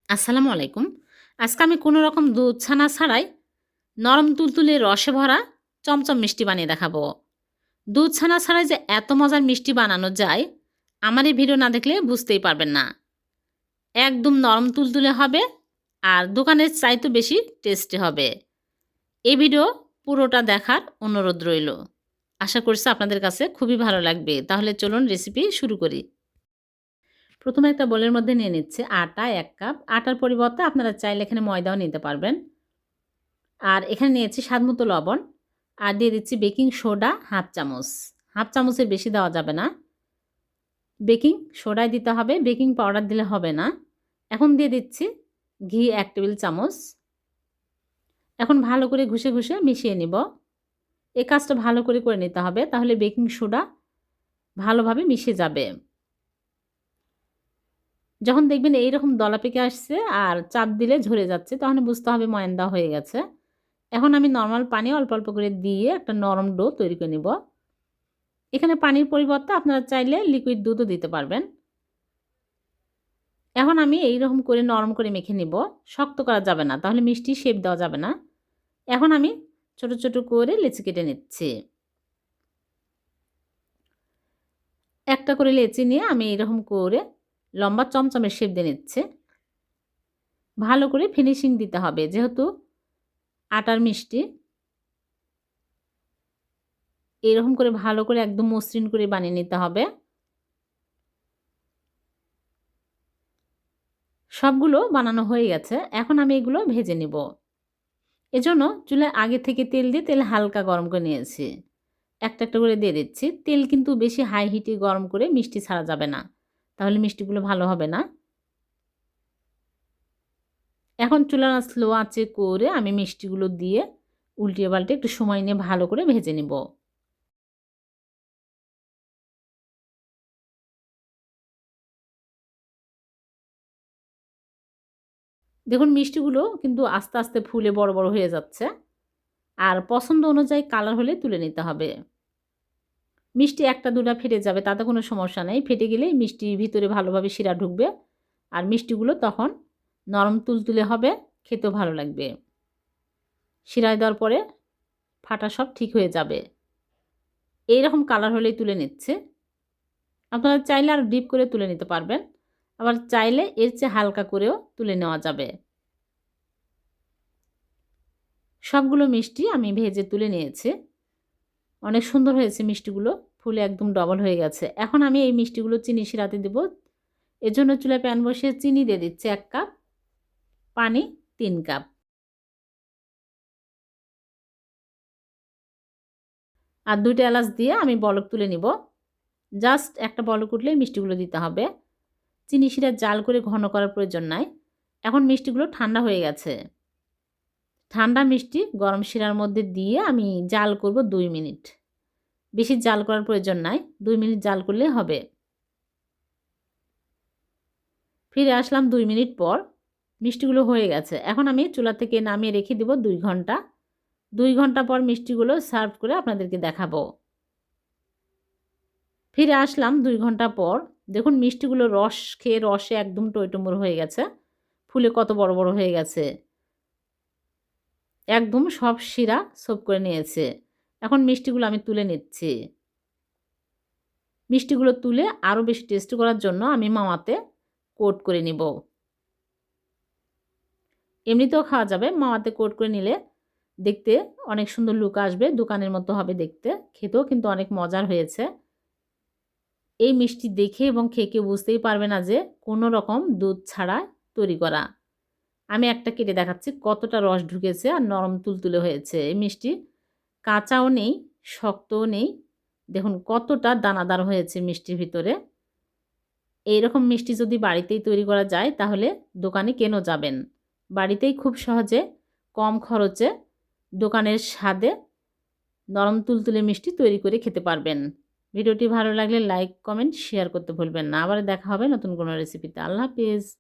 আসসালামু আলাইকুম। আজকে আমি কোনো রকম দুধ ছানা ছাড়াই নরম তুলতুলে রসে ভরা চমচম মিষ্টি বানিয়ে দেখাবো। দুধ ছানা ছাড়াই যে এত মজার মিষ্টি বানানো যায়, আমার এই ভিডিও না দেখলে বুঝতেই পারবেন না। একদম নরম তুলতুলে হবে আর দোকানের চাইতে বেশি টেস্টি হবে। এই ভিডিও পুরোটা দেখার অনুরোধ রইল। আশা করছি আপনাদের কাছে খুবই ভালো লাগবে। তাহলে চলুন রেসিপি শুরু করি। প্রথমে একটা বোলের মধ্যে নিয়ে নিচ্ছি আটা ১ কাপ। আটার পরিবর্তে আপনারা চাইলে এখানে ময়দাও নিতে পারবেন। আর এখানে নিয়েছি স্বাদমতো লবণ আর দিয়ে দিচ্ছি বেকিং সোডা 1/2 চামচ। 1/2 চামচের বেশি দেওয়া যাবে না। বেকিং সোডাই দিতে হবে, বেকিং পাউডার দিলে হবে না। এখন দিয়ে দিচ্ছি ঘি ১ টেবিল চামচ। এখন ভালো করে ঘষে, ঘষে মিশিয়ে নিব। এই কাজটা ভালো করে নিতে হবে, তাহলে বেকিং সোডা ভালোভাবে মিশে যাবে। যখন দেখবেন এইরকম দলা পেকে আসছে আর চাপ দিলে ঝরে যাচ্ছে, তখন বুঝতে হবে ময়ান দেওয়া হয়ে গেছে। এখন আমি নরমাল পানি অল্প, অল্প করে দিয়ে একটা নরম ডো তৈরি করে নিব। এখানে পানির পরিবর্তে আপনারা চাইলে লিকুইড দুধও দিতে পারবেন। এখন আমি এইরকম করে নরম করে মেখে নিব। শক্ত করা যাবে না, তাহলে মিষ্টি শেপ দেওয়া যাবে না। এখন আমি ছোট, ছোট করে লেচি কেটে নিচ্ছি। একটা করে লেচি নিয়ে আমি এইরকম করে লম্বা চমচমের শেপ দিয়ে নিচ্ছি। ভালো করে ফিনিশিং দিতে হবে, যেহেতু আটার মিষ্টি। এরকম করে ভালো করে একদম মসৃণ করে বানিয়ে নিতে হবে। সবগুলো বানানো হয়ে গেছে। এখন আমি এগুলো ভেজে নিব। এজন্য চুলায় আগে থেকে তেল দিয়ে তেল হালকা গরম করে নিয়েছি। একটা, একটা করে দিয়ে দিচ্ছি। তেল কিন্তু বেশি হাই হিটে গরম করে মিষ্টি ছাড়া যাবে না। তাহলে মিষ্টিগুলো ভালো হবে না। এখন চুলার আঁচ স্লো আঁচে করে আমি মিষ্টিগুলো দিয়ে উল্টিয়ে পাল্টে একটু সময় নিয়ে ভালো করে ভেজে নিব। দেখুন মিষ্টিগুলো কিন্তু আস্তে, আস্তে ফুলে বড়, বড় হয়ে যাচ্ছে। আর পছন্দ অনুযায়ী কালার হলে তুলে নিতে হবে। মিষ্টি ১টা ২টা ফেটে যাবে, তাতে কোনো সমস্যা নেই। ফেটে গেলেই মিষ্টির ভিতরে ভালোভাবে শিরা ঢুকবে। আর মিষ্টিগুলো তখন নরম তুলতুলে হবে, খেতেও ভালো লাগবে। শিরায় দেওয়ার পরে ফাটা সব ঠিক হয়ে যাবে। এইরকম কালার হলেই তুলে নিচ্ছে। আপনারা চাইলে আরও ডিপ করে তুলে নিতে পারবেন। আবার চাইলে এর চেয়ে হালকা করেও তুলে নেওয়া যাবে। সবগুলো মিষ্টি আমি ভেজে তুলে নিয়েছি। অনেক সুন্দর হয়েছে মিষ্টিগুলো, ফুলে একদম ডবল হয়ে গেছে। এখন আমি এই মিষ্টিগুলো চিনি শিরাতে দেব। এজন্য চুলায় প্যান বসিয়ে চিনি দিয়ে দিচ্ছি ১ কাপ, পানি ৩ কাপ। আর ২টা এলাচ দিয়ে আমি বলক তুলে নিব। জাস্ট একটা বলক উঠলেই মিষ্টিগুলো দিতে হবে। চিনি শিরা জাল করে ঘন করার প্রয়োজন নাই। এখন মিষ্টিগুলো ঠান্ডা হয়ে গেছে। ঠান্ডা মিষ্টি গরম শিরার মধ্যে দিয়ে আমি জাল করব ২ মিনিট। বেশি জাল করার প্রয়োজন নাই। ২ মিনিট জাল করলেই হবে। ফিরে আসলাম ২ মিনিট পর। মিষ্টিগুলো হয়ে গেছে। এখন আমি চুলা থেকে নামিয়ে রেখে দিব ২ ঘন্টা। ২ ঘন্টা পর মিষ্টিগুলো সার্ভ করে আপনাদেরকে দেখাবো। ফিরে আসলাম ২ ঘন্টা পর। দেখুন মিষ্টিগুলো রস খেয়ে রসে একদম টইটুম্বুর হয়ে গেছে। ফুলে কত বড়, বড় হয়ে গেছে। একদম সব শিরা সোপ করে নিয়েছে। এখন মিষ্টিগুলো আমি তুলে নিচ্ছি। মিষ্টিগুলো তুলে আরও বেশি টেস্টি করার জন্য আমি মাওয়াতে কোট করে নিব। এমনিতেও খাওয়া যাবে, মাওয়াতে কোট করে নিলে দেখতে অনেক সুন্দর লুক আসবে, দোকানের মতো হবে দেখতে। খেতেও কিন্তু অনেক মজার হয়েছে। এই মিষ্টি দেখে এবং খেয়ে কেউ বুঝতেই পারবে না যে কোনো রকম দুধ ছাড়া তৈরি করা। আমি একটা কেটে দেখাচ্ছি কতটা রস ঢুকেছে আর নরম তুলতুলে হয়েছে। এই মিষ্টি কাঁচাও নেই, শক্তও নেই। দেখুন কতটা দানাদার হয়েছে মিষ্টির ভিতরে। এইরকম মিষ্টি যদি বাড়িতেই তৈরি করা যায় তাহলে দোকানে কেন যাবেন? বাড়িতেই খুব সহজে কম খরচে দোকানের স্বাদে নরম তুলতুলে মিষ্টি তৈরি করে খেতে পারবেন। ভিডিওটি ভালো লাগলে লাইক, কমেন্ট, শেয়ার করতে ভুলবেন না। আবার দেখা হবে নতুন কোনো রেসিপিতে। আল্লাহ হাফেজ।